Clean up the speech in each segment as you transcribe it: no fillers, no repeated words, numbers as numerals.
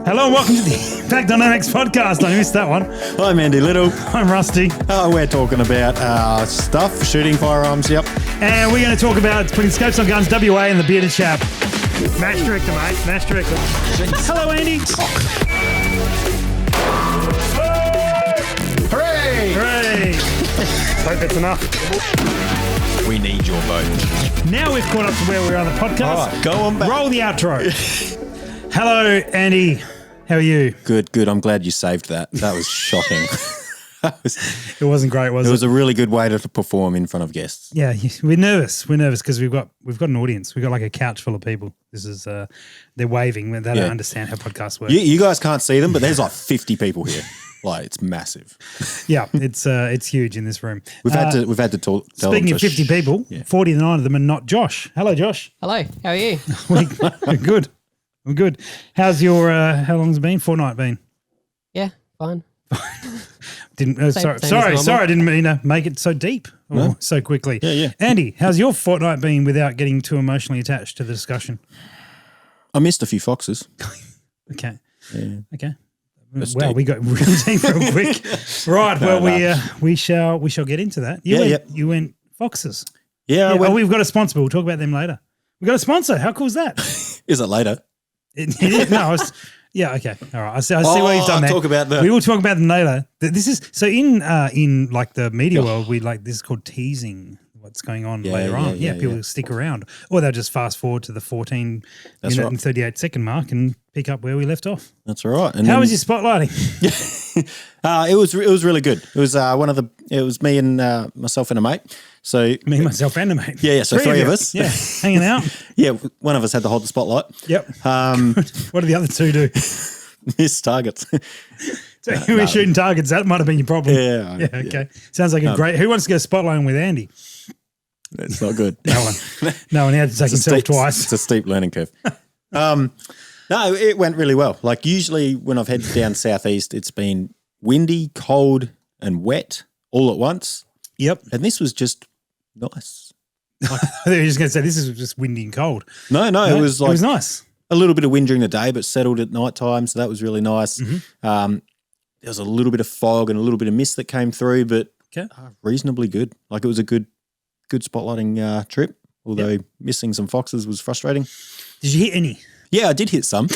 Hello and welcome to the Impact Dynamics podcast. I missed that one. I'm Andy Little. I'm Rusty. We're talking about stuff, shooting firearms, yep. And we're going to talk about putting scopes on guns, WA and the bearded chap. Mash director, mate. Mash director. Hello, Andy. Hooray! Hooray. Hope that's enough. We need your vote. Now we've caught up to where we are on the podcast. All right, go on back. Roll the outro. Hello, Andy. How are you? Good. I'm glad you saved that. That was shocking. It wasn't great, was it? It was a really good way to perform in front of guests. Yeah, we're nervous. We're nervous because we've got an audience. We've got like a couch full of people. This is they're waving. They don't understand how podcasts work. You guys can't see them, but there's like 50 people here. Like, it's massive. Yeah, it's huge in this room. We've had to tell Speaking them of 50 people, 49 of them are not Josh. Hello, Josh. Hello, how are you? We're good. We're good. How's your how long's it been? Fortnight been? Yeah, fine. Sorry, I didn't mean to make it so deep or so quickly. Yeah. Andy, how's your fortnight been without getting too emotionally attached to the discussion? I missed a few foxes. Okay. Yeah. Okay. That's Wow, deep. we got really deep real quick. Right. We shall get into that. You went foxes. Yeah, we've got a sponsor. We'll talk about them later. We've got a sponsor. How cool is that? Is it later? It is. No, okay. All right. I see what you've done there. We will talk about them later. This is so in like the media world, this is called teasing what's going on later on. Yeah, people stick around, or they'll just fast forward to the 14 minute and 38 second mark and pick up where we left off. That's all right. And how was your spotlighting? It was really good. It was me and myself and a mate. So Me, myself, and a mate. Yeah. So three of us. Yeah, hanging out. Yeah, one of us had to hold the spotlight. Yep. What did the other two do? Miss targets. So you were shooting targets. That might have been your problem. Yeah. Okay. Sounds like a great. Who wants to go spotlighting with Andy? That's not good. No one had to take himself twice. It's a steep learning curve. No, it went really well. Like usually when I've headed down southeast, it's been windy, cold, and wet all at once. Yep. And this was just nice. I thought you were just going to say this is just windy and cold. No, it was like it was nice. A little bit of wind during the day, but settled at night time, so that was really nice. Mm-hmm. There was a little bit of fog and a little bit of mist that came through, but reasonably good. Like it was a good spotlighting trip, although missing some foxes was frustrating. Did you hit any? Yeah, I did hit some.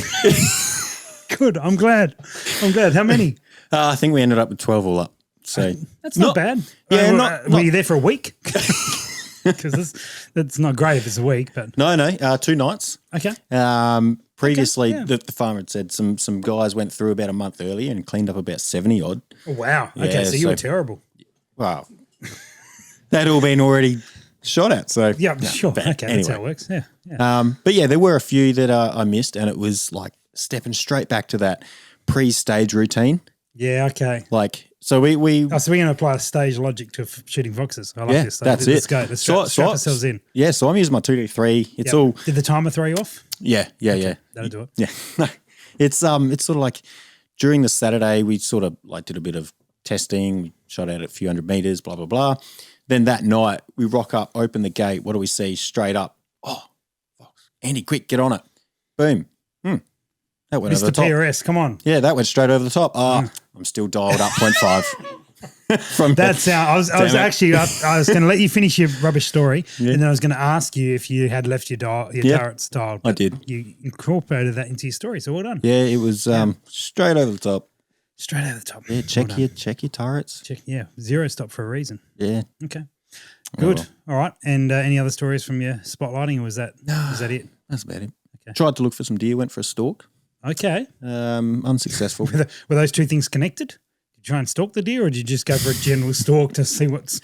Good. I'm glad. How many? I think we ended up with 12 all up. So that's not bad. Yeah, were you there for a week? Because that's not great if it's a week, but no, 2 nights. Okay. Previously, the farmer had said some guys went through about a month earlier and cleaned up about 70 odd. Oh, wow. Okay, Yeah, so you were terrible. Wow. They'd all been already shot at. So yeah, sure. Okay, anyway. that's how it works. Yeah. But yeah, there were a few that I missed, and it was like stepping straight back to that pre-stage routine. Yeah. Okay. Like. So we so we're going to apply stage logic to shooting foxes. I like this. So that's let's it. go. Let's strap ourselves in. Yeah, so I'm using my 2D3. It's all. Did the timer throw you off? Yeah. That'll do it. Yeah, no, it's sort of like during the Saturday we sort of like did a bit of testing. We shot out at a few hundred meters, blah blah blah. Then that night we rock up, open the gate. What do we see? Straight up. Oh, fox! Andy, quick, get on it! Boom. That went over the top. Mr. PRS, come on. Yeah, that went straight over the top. I'm still dialed up 0.5. From that's how I was going to let you finish your rubbish story, and then I was going to ask you if you had left your turrets dialed. I did. You incorporated that into your story, so well done. Yeah, it was straight over the top. Straight over the top. Yeah, check your turrets. Zero stop for a reason. Yeah. Okay. Good. All right. And any other stories from your spotlighting, or was that it? That's about it. Okay. Tried to look for some deer. Went for a stalk. Okay. Unsuccessful. Were those two things connected? Did you try and stalk the deer, or did you just go for a general stalk to see what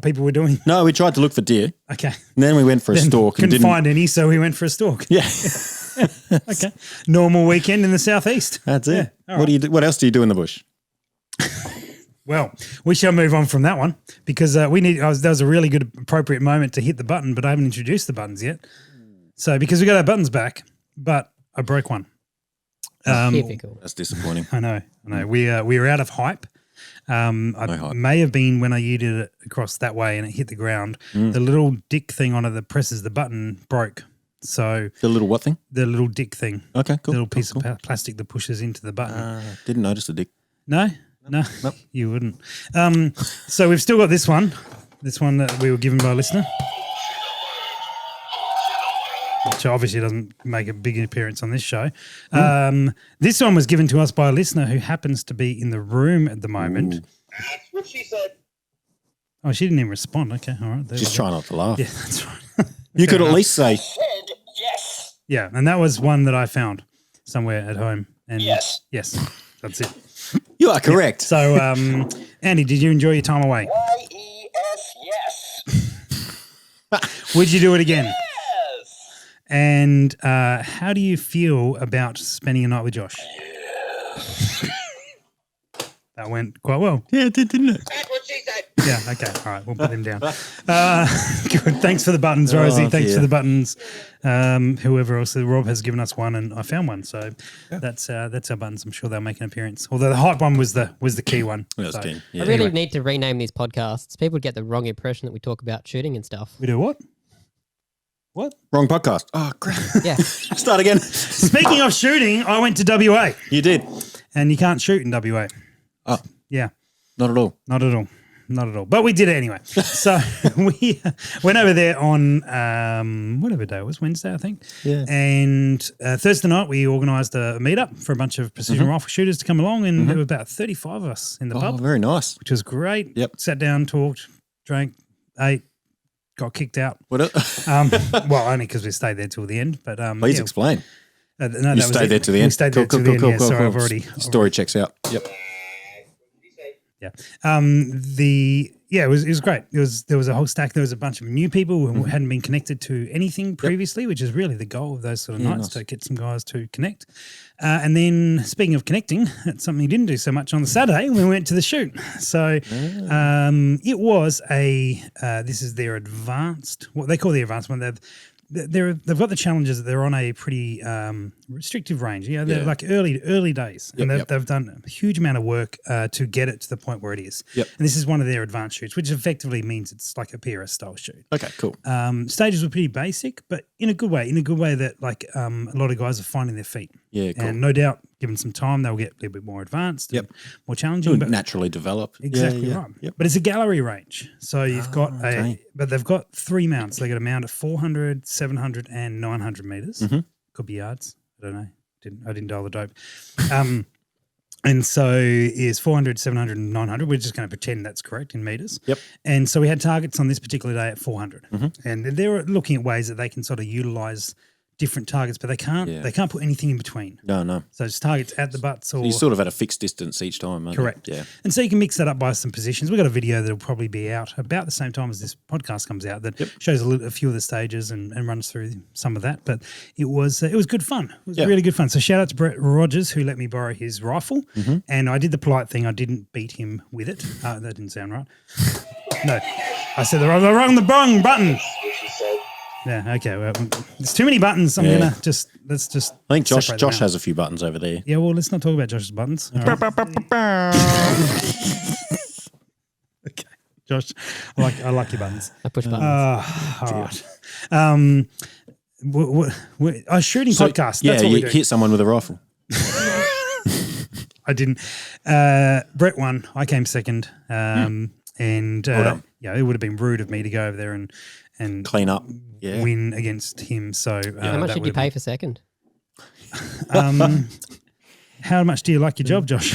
people were doing? No, we tried to look for deer. Okay. And then we went for a stalk. Couldn't find any, so we went for a stalk. Yeah. Okay. Normal weekend in the southeast. That's it. Yeah. What else do you do in the bush? Well, we shall move on from that one because that was a really good, appropriate moment to hit the button, but I haven't introduced the buttons yet. So because we got our buttons back, but I broke one. Typical. That's disappointing. I know. We were out of hype. I may have been when I yeeted it across that way and it hit the ground. The little dick thing on it that presses the button broke. So the little what thing? The little dick thing. Okay, cool. The little piece of plastic that pushes into the button. Didn't notice the dick. No, Nope. You wouldn't. So we've still got this one that we were given by a listener, which obviously doesn't make a big appearance on this show. This one was given to us by a listener who happens to be in the room at the moment. That's what she said. Oh, she didn't even respond. Okay, all right. Just try not to laugh. Yeah, that's right. You could at least say, Said yes. Yeah, and that was one that I found somewhere at home. And Yes. Yes, that's it. you are correct. So, Andy, did you enjoy your time away? Y-E-S, yes. Would you do it again? Yes. And how do you feel about spending a night with Josh? That went quite well. Yeah, it did, didn't it? That's what she said. Yeah, okay. All right, we'll put him down. Good. Thanks for the buttons, Rosie. Thanks for the buttons. Whoever else, Rob has given us one and I found one. So that's our buttons. I'm sure they'll make an appearance. Although the hype one was the key one. That was key. Yeah. I really need to rename these podcasts. People get the wrong impression that we talk about shooting and stuff. We do what? What? Wrong podcast. Oh, crap. Yeah. Start again. Speaking of shooting, I went to WA. You did. And you can't shoot in WA. Oh. Yeah. Not at all. Not at all. Not at all. But we did it anyway. So we went over there on whatever day it was, Wednesday, I think. Yeah. And Thursday night we organised a meetup for a bunch of precision rifle shooters to come along, and there were about 35 of us in the Oh, pub, very nice. which was great. Yep. Sat down, talked, drank, ate, got kicked out. What? Well, only because we stayed there till the end. But Please yeah. explain. No, You that was stayed it. there to the end. We stayed there till the end. Yeah, sorry, I've already. Story checks out. Yep. Yeah. It was great. There was a whole stack. There was a bunch of new people who hadn't been connected to anything previously, which is really the goal of those sort of nights, to get some guys to connect. And then speaking of connecting, that's something you didn't do so much on the Saturday. We went to the shoot. So it was this is their advanced, what they call the advanced one. They've got the challenges that they're on a pretty restrictive range. Yeah, they're like early days, and they've done a huge amount of work to get it to the point where it is. Yep. And this is one of their advanced shoots, which effectively means it's like a PRS style shoot. Okay, cool. Stages were pretty basic, but in a good way. In a good way that like a lot of guys are finding their feet. Yeah, cool. And no doubt, given some time, they'll get a little bit more advanced, and more challenging. It'll But naturally develop. exactly right. Yep. But it's a gallery range. So you've got but they've got 3 mounts. They've got a mount at 400, 700 and 900 meters. Could be yards. I don't know. I didn't dial the dope. And so is 400, 700 and 900. We're just going to pretend that's correct in meters. Yep. And so we had targets on this particular day at 400. And they're looking at ways that they can sort of utilize different targets, but they can't put anything in between. No. So it's targets at the butts or So you're sort of at a fixed distance each time, aren't correct. you? Yeah. And so you can mix that up by some positions. We've got a video that'll probably be out about the same time as this podcast comes out that shows a few of the stages and runs through some of that. But it was good fun. It was really good fun. So shout out to Brett Rogers, who let me borrow his rifle. And I did the polite thing. I didn't beat him with it. That didn't sound right. No. I said the wrong button. Yeah, okay. Well, there's too many buttons. I'm gonna let's just. I think Josh has a few buttons over there. Yeah, well, let's not talk about Josh's buttons. All right. Okay, Josh, I like your buttons. I push buttons. All right. A shooting podcast. Yeah, That's what you we do. hit someone with a rifle. I didn't. Brett won. I came second. And done. it would have been rude of me to go over there and Clean up. Yeah. win against him. So How much did you pay for second? How much do you like your job, Josh?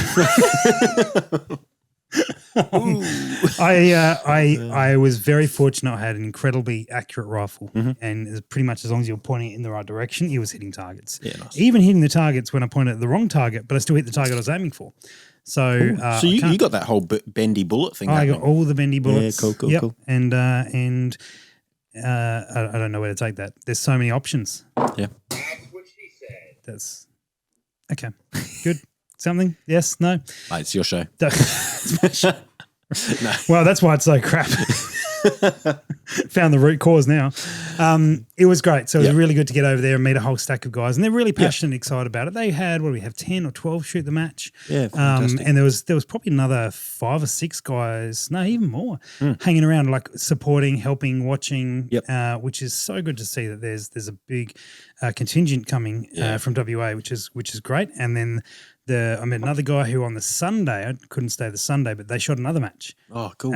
I was very fortunate. I had an incredibly accurate rifle, and pretty much as long as you were pointing it in the right direction, it was hitting targets. Yeah, nice. Even hitting the targets when I pointed at the wrong target, but I still hit the target I was aiming for. So, So you got that whole bendy bullet thing. I got all the bendy bullets. Yeah, cool. Yep. And I don't know where to take that. There's so many options. Yeah. That's what she said. That's okay. Good. Something? Yes? No? Mate, it's your show. Well, that's why it's so crap. Found the root cause now. It was great. So it was really good to get over there and meet a whole stack of guys. And they're really passionate and excited about it. They had, 10 or 12 shoot the match. Yeah, fantastic. And there was probably another 5 or 6 guys, no, even more, hanging around, like supporting, helping, watching, which is so good to see that there's a big contingent coming from WA, which is great. And then I met another guy who on the Sunday, I couldn't stay the Sunday, but they shot another match. Oh, cool.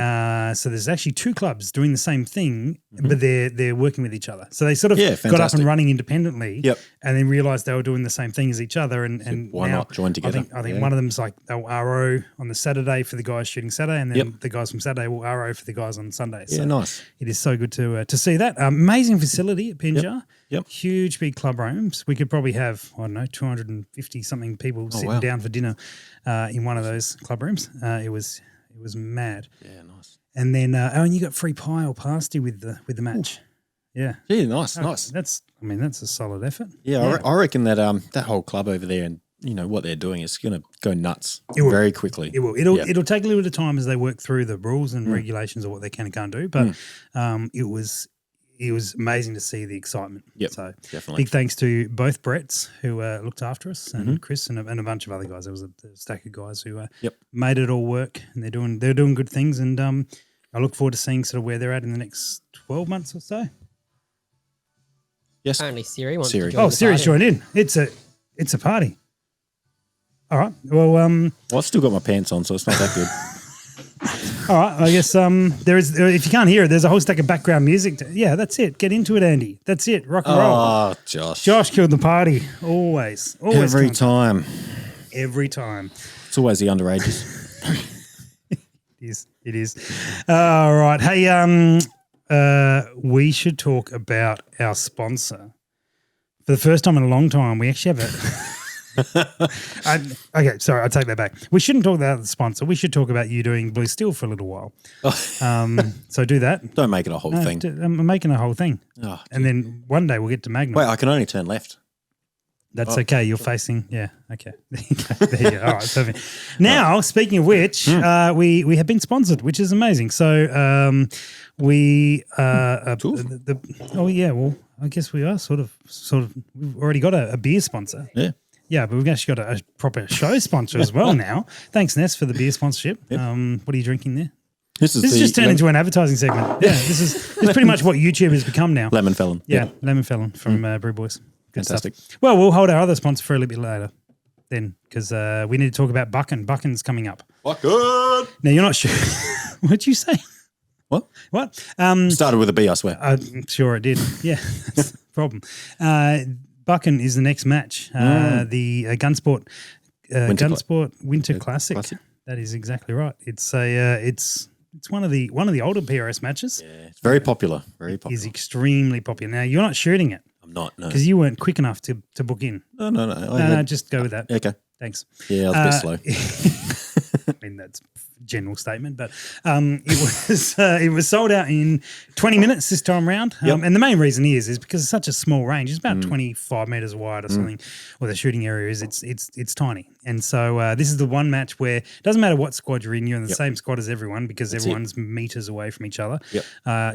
So there's actually 2 clubs doing the same thing, but they're working with each other. So they sort of got up and running independently and then realised they were doing the same thing as each other. And why not join together? I think one of them's like they'll RO on the Saturday for the guys shooting Saturday, and then the guys from Saturday will RO for the guys on Sunday. So nice. It is so good to see that. Amazing facility at Pinjar. Yep. Huge, big club rooms. We could probably have, 250-something people sitting down for dinner in one of those club rooms. It was mad. Yeah, nice. And then, and you got free pie or pasty with the match. Ooh. Yeah. Yeah, nice. That's a solid effort. Yeah. I reckon that that whole club over there and what they're doing is going to go nuts very quickly. It will. It'll take a little bit of time as they work through the rules and regulations of what they can and can't do. But it was amazing to see the excitement. Yep, so definitely. Big thanks to both Bretts who looked after us and Chris and a bunch of other guys. There was a stack of guys who made it all work, and they're doing good things. And I look forward to seeing sort of where they're at in the next 12 months or so. Yes. Apparently Siri wants to join. Oh, Siri's joined in. It's a party. All right. Well, I've still got my pants on, so it's not that good. All right, I guess there is. If you can't hear it, there's a whole stack of background music. Yeah, that's it. Get into it, Andy. That's it. Rock and roll. Oh, Josh. Josh killed the party. Always. Every time. Every time. It's always the underages. It is. All right. Hey, we should talk about our sponsor. For the first time in a long time, we actually have a. Okay, sorry, I take that back. We shouldn't talk about the sponsor. We should talk about you doing Blue Steel for a little while. So do that. Don't make it a whole thing. I'm making a whole thing. Oh, and then one day we'll get to Magnum. Wait, I can only turn left. That's okay. You're facing, okay. There you go. All right, perfect. Now, speaking of which, we have been sponsored, which is amazing. So we I guess we are sort of. We've already got a beer sponsor. Yeah. Yeah, but we've actually got a proper show sponsor as well now. Thanks, Ness, for the beer sponsorship. Yep. What are you drinking there? This is just turned into an advertising segment. Yeah, this is pretty much what YouTube has become now. Lemon Felon. Yeah, Lemon Felon from Brew Boys. Good Fantastic. Stuff. Well, we'll hold our other sponsor for a little bit later then, because we need to talk about Buchan. Buchan's coming up. Buchan! Now, you're not sure. What'd you say? What? Started with a B, I swear. I'm sure it did. Yeah, that's the problem. Buchan is the next match. The Gunsport Winter Classic. That is exactly right. It's one of the older PRS matches. Yeah, it's very popular. Very popular. It's extremely popular. Now you're not shooting it. I'm not. No, because you weren't quick enough to book in. No. Just go with that. Okay. Thanks. Yeah, I was a bit slow. I mean, that's a general statement, but it was sold out in 20 minutes this time round. And the main reason is because it's such a small range. It's about 25 meters wide or something, or the shooting area is. It's tiny. And so this is the one match where it doesn't matter what squad you're in, you're in the same squad as everyone because everyone's meters away from each other. Yep.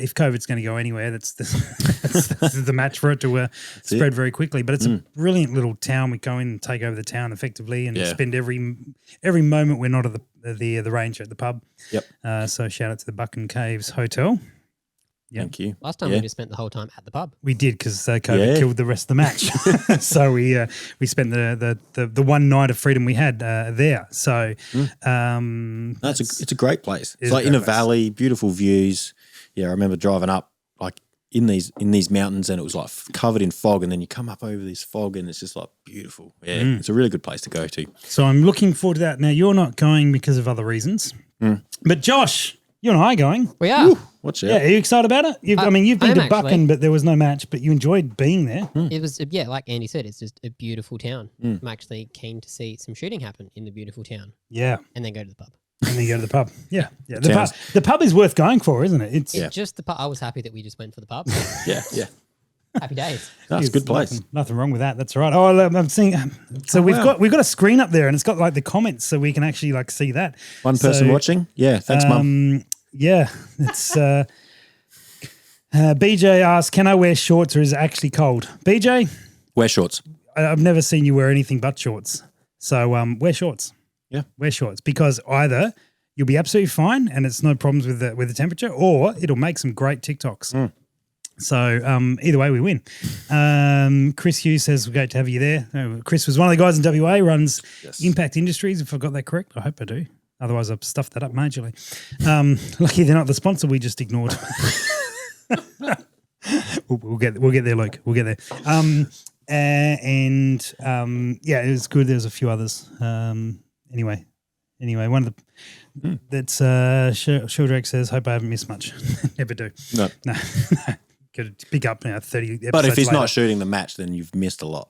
If COVID's going to go anywhere, that's the match for it to spread very quickly. But it's a brilliant little town. We go in and take over the town effectively and spend every moment we're not at the range at the pub. Yep. So shout out to the Buchan Caves Hotel. Yep. Thank you. Last time we just spent the whole time at the pub. We did because COVID killed the rest of the match. So we spent the one night of freedom we had there. So it's a great place. It's like in a valley, beautiful views. Yeah, I remember driving up like in these mountains and it was like covered in fog, and then you come up over this fog and it's just like beautiful. Yeah, it's a really good place to go to. So I'm looking forward to that. Now you're not going because of other reasons, but Josh, you and I are going. We are. Ooh, watch out. Yeah, are you excited about it? You've been to Buchan, but there was no match, but you enjoyed being there. It was, like Andy said, it's just a beautiful town. I'm actually keen to see some shooting happen in the beautiful town. Yeah. And then go to the pub. And then go to the pub. Yeah. The pub is worth going for, isn't it? It's just the pub. I was happy that we just went for the pub. Yeah. Happy days. That's a good place. Nothing wrong with that. That's all right. Oh, I'm seeing. So we've got a screen up there, and it's got like the comments, so we can actually like see that. One person watching. Yeah. Thanks, Mum. Yeah, it's BJ asks, can I wear shorts or is it actually cold? BJ, Wear shorts. I've never seen you wear anything but shorts. So wear shorts. Yeah. Wear shorts because either you'll be absolutely fine and it's no problems with the temperature, or it'll make some great TikToks. So either way, we win. Chris Hughes says, great to have you there. Chris was one of the guys in WA, runs Impact Industries, if I got that correct. I hope I do. Otherwise, I've stuffed that up majorly. Lucky they're not the sponsor we just ignored. we'll get there, Luke. We'll get there. Yeah, it was good. There's a few others. Anyway, one of the that's Shildrake says, hope I haven't missed much. Never do. No. Could pick up 30 episodes. But if he's later. not shooting the match, then you've missed a lot.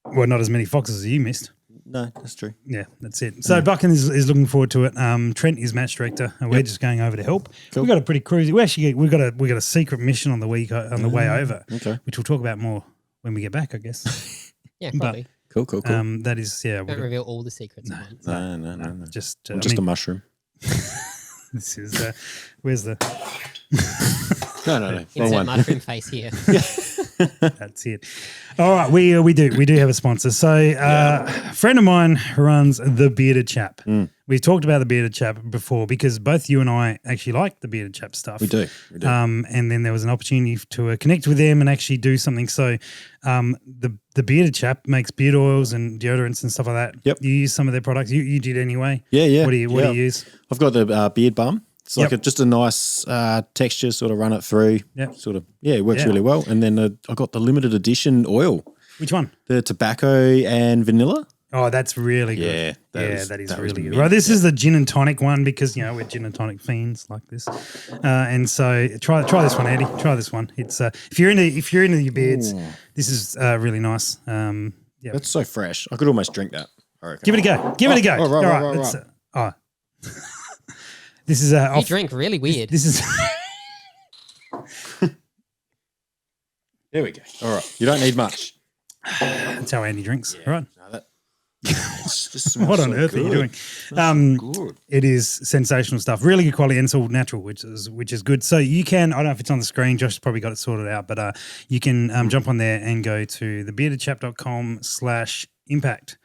Well, not as many foxes as you missed. No, that's true. Yeah, that's it. So Buchan is looking forward to it. Trent is match director, and we're just going over to help. Cool. We've got a pretty cruisy. We got a secret mission on the week on the way over, which we'll talk about more when we get back, I guess. Yeah, probably. Cool. That is Don't reveal all the secrets at once. No. Just I'm just a mushroom. This is where's the No. Insert mushroom face here. That's it. All right, we do have a sponsor. So a friend of mine runs the Bearded Chap. We've talked about the Bearded Chap before because both you and I actually like the Bearded Chap stuff. We do. And then there was an opportunity to connect with them and actually do something. So the Bearded Chap makes beard oils and deodorants and stuff like that. Yep. You use some of their products. You did anyway. Yeah. What do you use? I've got the beard balm. It's like just a nice texture, sort of run it through. Yep. It works really well. And then I got the limited edition oil. Which one? The tobacco and vanilla. Oh, that's really good. Yeah, that is really good. mint. Right, this is the gin and tonic one because we're gin and tonic fiends like this, and so try this one, Andy. Try this one. It's if you're into your beards, this is really nice. That's so fresh. I could almost drink that. I reckon. Give it a go. Give it a go. Right. This is You drink really weird. This is. There we go. All right. You don't need much. That's how Andy drinks. Right. Just What on earth are you doing? Good. It is sensational stuff. Really good quality and it's all natural, which is good. So you can, I don't know if it's on the screen, Josh probably got it sorted out, but you can jump on there and go to thebeardedchap.com/impact.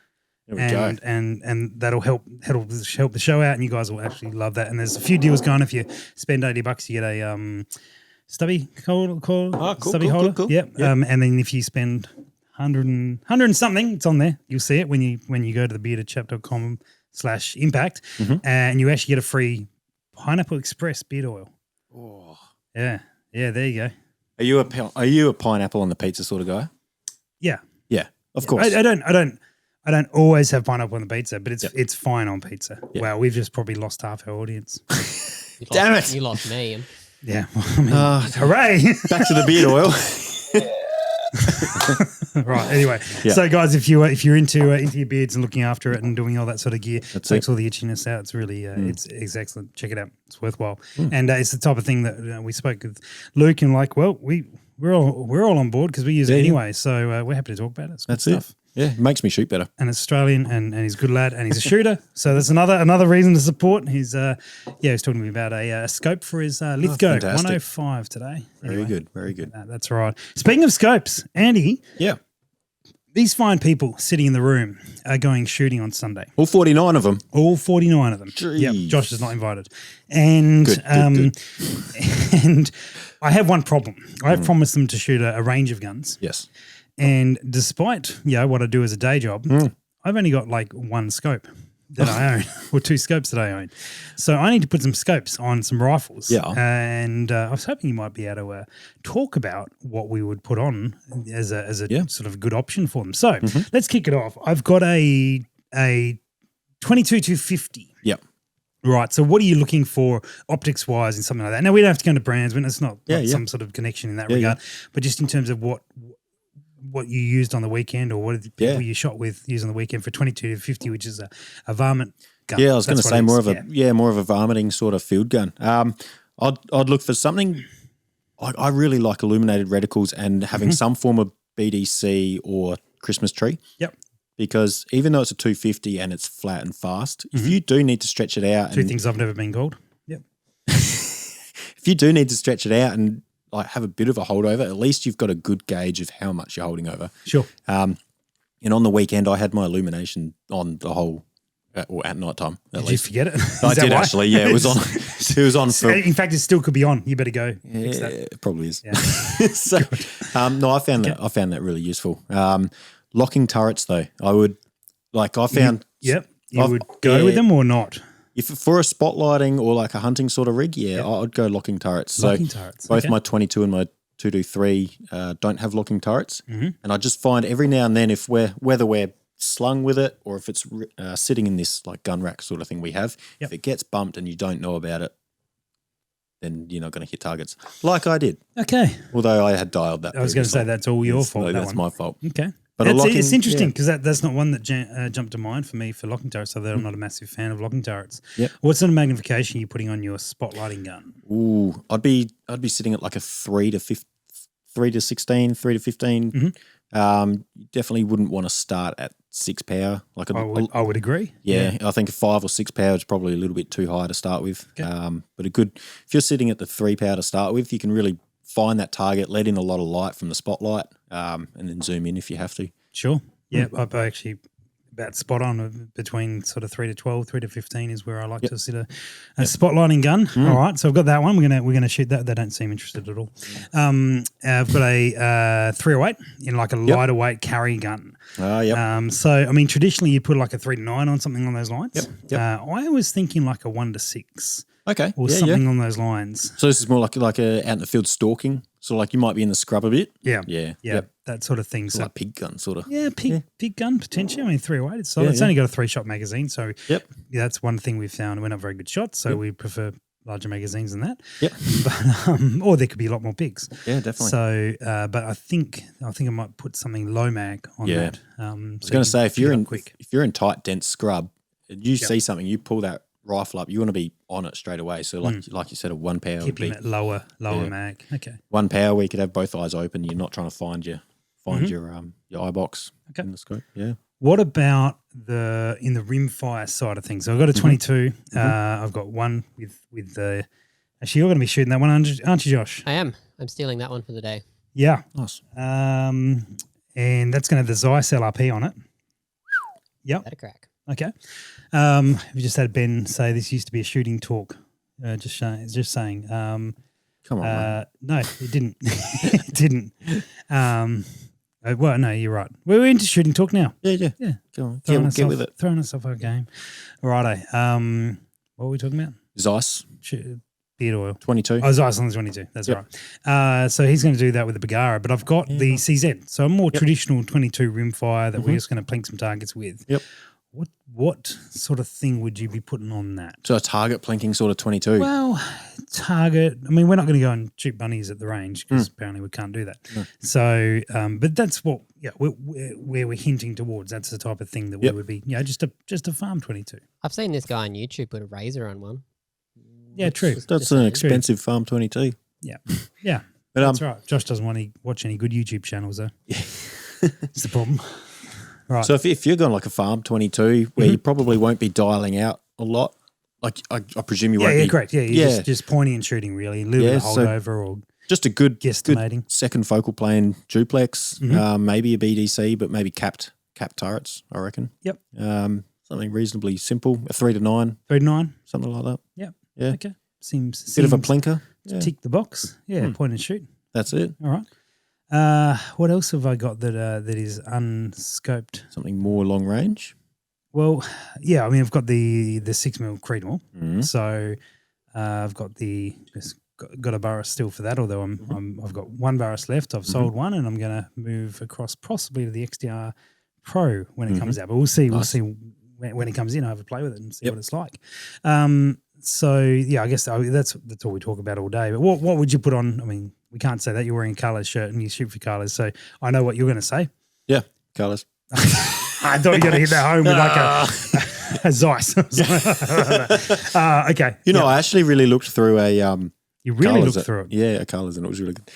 There we go. And that'll help the show out and you guys will actually love that. And there's a few deals going. If you spend $80, you get a stubby stubby holder. Cool. Yep. And then if you spend 100 and something, it's on there. You'll see it when you go to thebeardedchap.com/impact and you actually get a free Pineapple Express beard oil. Oh. Yeah, there you go. Are you a pineapple on the pizza sort of guy? Yeah. Yeah, of course. I don't always have pineapple on the pizza, but it's fine on pizza. Yep. Wow, we've just probably lost half our audience. Damn it. You lost me. Yeah. Hooray. Back to the beard oil. Right. Anyway, so guys, if you're into your beards and looking after it and doing all that sort of gear, takes all the itchiness out. It's really it's excellent. Check it out. It's worthwhile, and it's the type of thing that we spoke with Luke and we're all on board because we use it anyway. So we're happy to talk about it. It's good stuff. It. Yeah, it makes me shoot better. And it's Australian and he's a good lad and he's a shooter. So that's another reason to support. He's he's talking to me about a scope for his Lithgow 105 today. Anyway, Very good. That's right. Speaking of scopes, Andy. Yeah. These fine people sitting in the room are going shooting on Sunday. All 49 of them. All 49 of them. Jeez. Yep. Josh is not invited. And good. and I have one problem. I have promised them to shoot a range of guns. Yes. And despite what I do as a day job, I've only got like one scope that I own, or two scopes that I own. So I need to put some scopes on some rifles. Yeah. And I was hoping you might be able to talk about what we would put on as a sort of good option for them. So let's kick it off. I've got a 22-250. Yep. Right. So what are you looking for optics wise and something like that? Now we don't have to go into brands when it's not some sort of connection in that regard, but just in terms of what you used on the weekend or what people you shot with using the weekend for 22-50, which is a varmint gun. Yeah, I was going to say more of a varminting sort of field gun. I'd look for something. I really like illuminated reticles and having some form of BDC or Christmas tree. Yep. Because even though it's a 250 and it's flat and fast, if you do need to stretch it out, two things I've never been called. Yep. If you do need to stretch it out and like have a bit of a holdover, at least you've got a good gauge of how much you're holding over. Sure. And on the weekend, I had my illumination on the whole, or at night time. Did you forget it? I did actually. Yeah, it was on. It was on. For, in fact, it still could be on. You better go. Fix that. it probably is. Yeah. So, no, I found that. I found that really useful. Locking turrets, though, I would like. I found. You would go with them or not? If for a spotlighting or like a hunting sort of rig, I'd go locking turrets. Locking turrets. Both my 22 and my 223 don't have locking turrets, and I just find every now and then whether we're slung with it or if it's sitting in this like gun rack sort of thing we have, if it gets bumped and you don't know about it, then you're not going to hit targets like I did. Okay. Although I had dialed that. I was going to say that's all your fault. That's my fault. Okay. But it's interesting because that's not one that jumped to mind for me for locking turrets, although I'm not a massive fan of locking turrets. Yep. What sort of magnification are you putting on your spotlighting gun? Ooh, I'd be sitting at like a 3 to 16, 3 to 15. You definitely wouldn't want to start at 6 power. Like I would agree. Yeah, I think a 5 or 6 power is probably a little bit too high to start with. Okay. But if you're sitting at the 3 power to start with, you can really find that target, let in a lot of light from the spotlight, and then zoom in if you have to. Sure. Yeah, I'm actually about spot on between sort of 3 to 12, 3 to 15 is where I like to sit a spotlighting gun. All right, so I've got that one. We're gonna shoot that. They don't seem interested at all. I've got a 308 in like a lighter weight carry gun. So I mean, traditionally you put like a 3 to 9 on something on those lines. I was thinking like a 1 to 6. Okay. Or something on those lines. So this is more like a out in the field stalking. So like you might be in the scrub a bit. Yeah. Yep. That sort of thing. So like pig gun sort of. Yeah, pig gun potentially. I mean, 308. It's solid. It's only got a 3-shot magazine. So that's one thing we've found. We're not very good shots, so we prefer larger magazines than that. Yep. But or there could be a lot more pigs. Yeah, definitely. So but I think I might put something low mag on that. I was going to say if you're in tight dense scrub, you see something, you pull that rifle up, you want to be on it straight away. So like you said, a 1 power keep him at lower mag. Okay. 1 power where you could have both eyes open. You're not trying to find your eye box in the scope. Yeah. What about in the rimfire side of things? So I've got a 22. I've got one with the. Actually, you're going to be shooting that one, aren't you, Josh? I am. I'm stealing that one for the day. Yeah. Nice. And that's going to have the Zeiss LRP on it. Yep. That a crack. Okay. We just had Ben say this used to be a shooting talk. Just saying. Come on. No, it didn't. It didn't. Well, no, you're right. We're into shooting talk now. Yeah. Go on. Get with it. Throwing us off our game. Righto. What were we talking about? Zeiss. Beard oil. 22. Oh, Zeiss on the 22. That's right. So he's going to do that with the Bagara, but I've got the CZ. So a more traditional 22 rimfire that we're just going to plink some targets with. Yep. What sort of thing would you be putting on that? So a target plinking sort of 22. Well, target. I mean, we're not going to go and shoot bunnies at the range because apparently we can't do that. No. So, but that's what where we're hinting towards. That's the type of thing that we would be. Just a farm 22. I've seen this guy on YouTube put a razor on one. Yeah, true. That's an expensive farm 22. Yeah. But that's right. Josh doesn't want to watch any good YouTube channels though. It's the problem. Right. So if you're going like a farm 22 where you probably won't be dialing out a lot, like I presume you won't be. Yeah, correct. Yeah, you're just pointing and shooting really, a little bit of holdover or just a good guesstimating. Second focal plane duplex, maybe a BDC, but maybe capped turrets, I reckon. Yep. Something reasonably simple, a 3 to 9. 3 to 9. Something like that. Yep. Yeah. Okay. Seems bit of a plinker. Tick the box. Yeah, point and shoot. That's it. All right. What else have I got that is unscoped? Something more long range? Well, yeah, I mean, I've got the 6mm Creedmoor. So I've got got a Barras still for that, although I've got one Barras left. I've sold one and I'm going to move across possibly to the XDR Pro when it comes out. But we'll see. Nice. We'll see when it comes in. I have a play with it and see what it's like. So, yeah, I guess that's all we talk about all day. But what would you put on? I mean, we can't say that you're wearing a colours shirt and you shoot for colours. So I know what you're going to say. Yeah, colours. I thought you were going to hit that home with like a Zeiss. Okay. I actually really looked through a You really looked through it? Yeah, a colours, and it was really good.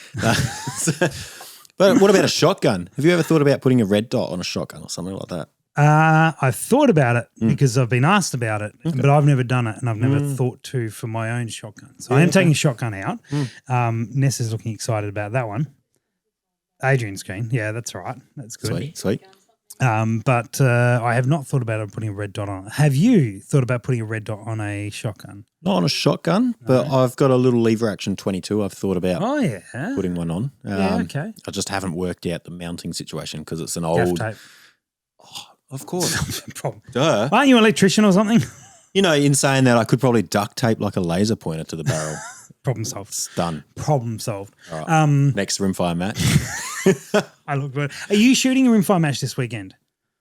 But what about a shotgun? Have you ever thought about putting a red dot on a shotgun or something like that? I've thought about it because I've been asked about it, but I've never done it and I've never thought to for my own shotgun. So I am taking a shotgun out. Ness is looking excited about that one. Adrian's keen. Yeah, that's all right. That's good. Sweet. But I have not thought about putting a red dot on it. Have you thought about putting a red dot on a shotgun? Not on a shotgun, but I've got a little lever action 22 I've thought about putting one on. Okay. I just haven't worked out the mounting situation because it's an Gaff old... tape. Of course. Problem. Duh. Aren't you an electrician or something? You know, in saying that, I could probably duct tape like a laser pointer to the barrel. Problem solved. It's done. Problem solved. All right. Next rimfire match. I look good. Are you shooting a rimfire match this weekend?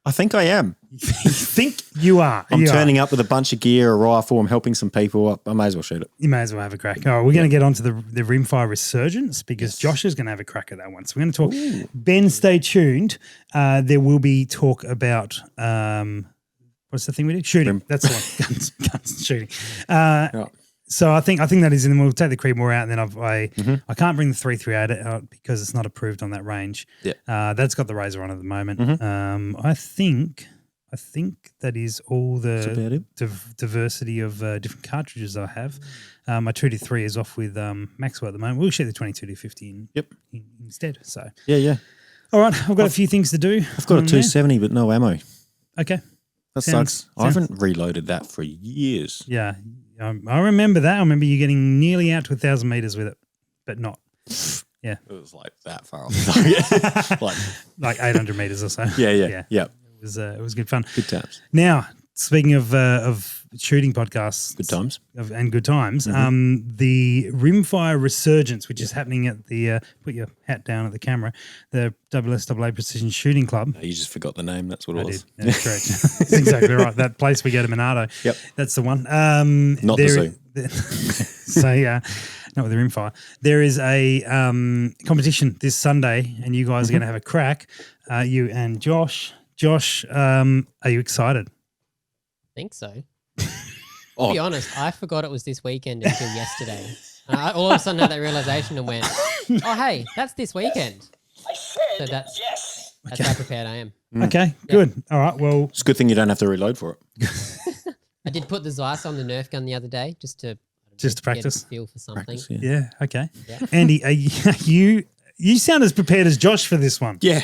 I think I am. You think you are? I'm turning up with a bunch of gear, a rifle. I'm helping some people. I may as well shoot it. You may as well have a crack. All right, we're going to get on to the Rimfire Resurgence because Josh is going to have a crack at that one. So we're going to talk. Ooh. Ben, stay tuned. There will be talk about what's the thing we do? Shooting. That's the one. Guns shooting. Yeah. So I think that is, and then we'll take the Creedmoor out, and then I can't bring the 338 out because it's not approved on that range. Yeah, that's got the Razor on at the moment. I think that is all the diversity of different cartridges I have. My 223 is off with Maxwell at the moment. We'll shoot the 22-50 instead. So yeah. All right, I've got a few things to do. I've got a 270, but no ammo. Okay, that sucks. I haven't reloaded that for years. Yeah. I remember that. I remember you getting nearly out to 1,000 meters with it, but not. Yeah. It was like that far off. like 800 meters or so. Yeah. It was good fun. Good times. Now, speaking of shooting podcasts. Good times. And good times, the Rimfire Resurgence, which is happening at the, put your hat down at the camera, the SSAA Precision Shooting Club. No, you just forgot the name. That's what it was. Did. That's correct. That's exactly right. That place we go to Monardo. Yep. That's the one. Not the zoo. So, not with the Rimfire. There is a competition this Sunday, and you guys are going to have a crack, you and Josh. Josh, are you excited? I think so. To be honest, I forgot it was this weekend until yesterday. I all of a sudden had that realization and went, oh, hey, that's this weekend. I said yes. That's how prepared I am. Okay, good. All right, well. It's a good thing you don't have to reload for it. I did put the Zeiss on the Nerf gun the other day just to practice. Get a feel for something. Practice, yeah, okay. Yeah. Andy, you sound as prepared as Josh for this one. Yeah.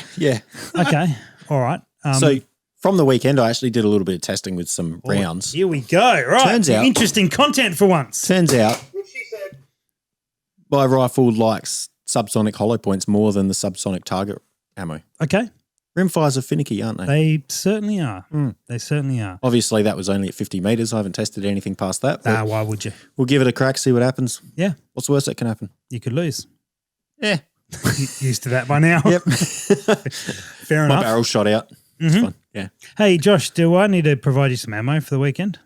Okay, all right. So from the weekend, I actually did a little bit of testing with some rounds. Here we go. Right. Turns out, interesting content for once. Turns out, What she said. my rifle likes subsonic hollow points more than the subsonic target ammo. Okay. Rimfires are finicky, aren't they? They certainly are. They certainly are. Obviously, that was only at 50 meters. I haven't tested anything past that. Why would you? We'll give it a crack, see what happens. Yeah. What's the worst that can happen? You could lose. Yeah. Used to that by now. Yep. Fair enough. My barrel shot out. It's fun. Yeah. Hey, Josh, do I need to provide you some ammo for the weekend?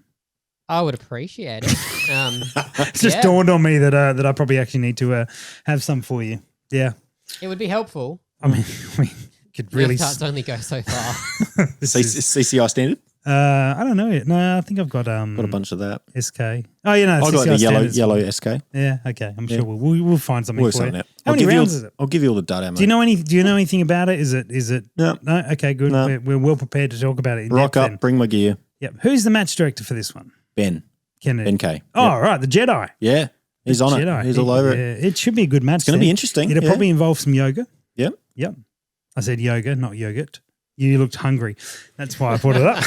I would appreciate it. It's just dawned on me that I probably actually need to have some for you. Yeah. It would be helpful. I mean, we could really. Darts only go so far. CCI standard? I don't know yet. No, I think I've got Got a bunch of that. SK. Oh, yeah, no, I got the yellow SK. Yeah, okay. I'm sure we'll find something for you. Out. How many rounds is it? I'll give you all the dud ammo. Do you know anything about it? Is it? No. No. Okay, good. No. We're well prepared to talk about it. Rock up, bring my gear. Yep. Who's the match director for this one? Ben Kennedy. Ben K. Oh, right, the Jedi. Yeah, he's on it. He's all over it. It should be a good match. It's going to be interesting. It'll probably involve some yoga. Yep. I said yoga, not yogurt. You looked hungry. That's why I brought it up.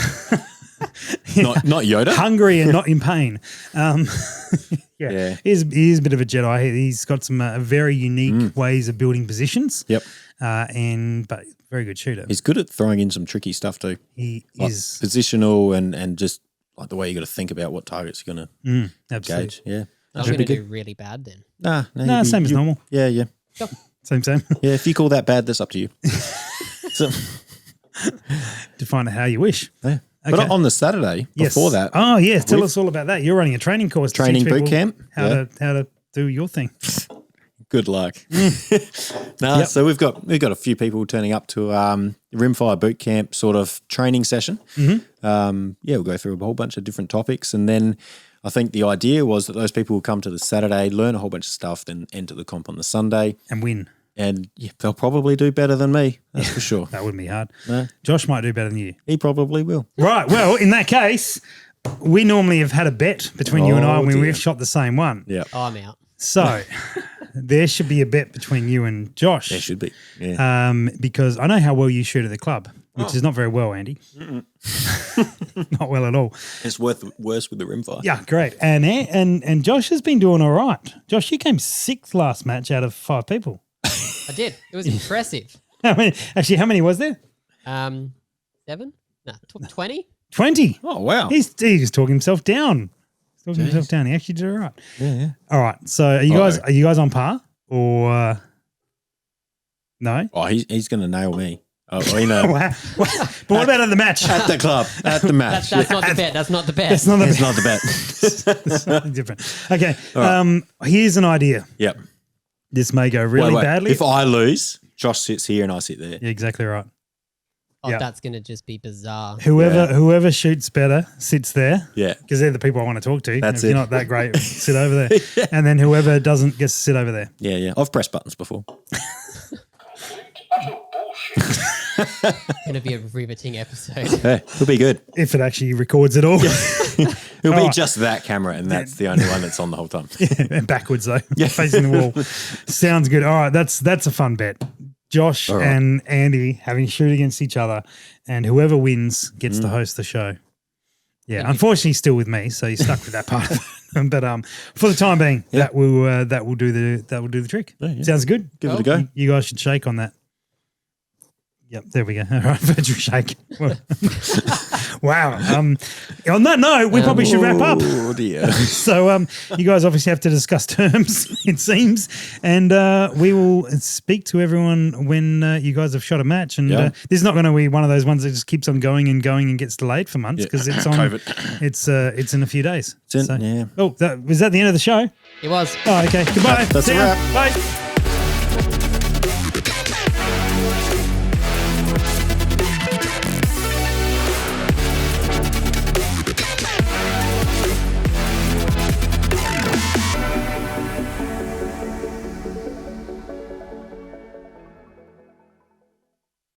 Not Yoda. Hungry and not in pain. Yeah. He's a bit of a Jedi. He's got some very unique ways of building positions. Yep. But very good shooter. He's good at throwing in some tricky stuff too. He like is positional and just like the way you got to think about what targets you're going to absolutely. gauge. Yeah. I'm going to do really bad then. Nah, same as normal. Yeah. Same. Yeah, if you call that bad, that's up to you. So, define it how you wish. Yeah. Okay. But on the Saturday before that. Oh, yes. Tell us all about that. You're running a training course. Training boot camp. How to do your thing. Good luck. So we've got a few people turning up to Rimfire boot camp sort of training session. We'll go through a whole bunch of different topics, and then I think the idea was that those people will come to the Saturday, learn a whole bunch of stuff, then enter the comp on the Sunday and win. And they'll probably do better than me. That's for sure. That wouldn't be hard. No. Josh might do better than you. He probably will. Right. Well, in that case, we normally have had a bet between you and I when we've shot the same one. Yeah. Oh, I'm out. So there should be a bet between you and Josh. There should be. Yeah. Because I know how well you shoot at the club, which is not very well, Andy. Not well at all. It's worse with the rimfire. Yeah, great. And Josh has been doing all right. Josh, you came 6th last match out of 5 people. I did. It was impressive. How many was there? 7? No, 20? 20. Oh, wow. He's talking himself down. He's talking himself down. He actually did all right. Yeah. All right. So are you guys on par or no? Oh, he's going to nail me. Oh, you know. Wow. But what about at the match? At the club. At the match. That's not the bet. That's not the bet. That's not the It's bet. not the bet. That's something different. Okay. Here's an idea. Yep. This may go really Wait. badly. If I lose, Josh sits here and I sit there. You're exactly right. Oh, Yeah. that's going to just be bizarre. Whoever shoots better sits there. Yeah. Because they're the people I want to talk to. That's if it. you're not that great, sit over there. And then whoever doesn't gets to sit over there. Yeah. I've pressed buttons before. Going to be a riveting episode. Hey, it'll be good. If it actually records it all. It'll All be right. just that camera, and that's the only one that's on the whole time. And backwards though, facing the wall. Sounds good. All right, that's a fun bet. Josh All right. and Andy having to shoot against each other, and whoever wins gets to host the show. Yeah, unfortunately, still with me, so you're stuck with that part of it. But for the time being, that will do the trick. Yeah. Sounds good. Give it a go. You guys should shake on that. Yep, there we go. All right, virtual shake. Wow. On that note, we probably should wrap up. Oh dear. So you guys obviously have to discuss terms, it seems, and we will speak to everyone when you guys have shot a match. And this is not going to be one of those ones that just keeps on going and gets delayed for months because it's on. COVID. It's in a few days. Yeah. Oh, was that the end of the show? It was. Oh, okay. Goodbye. That's See a ya. wrap. Bye.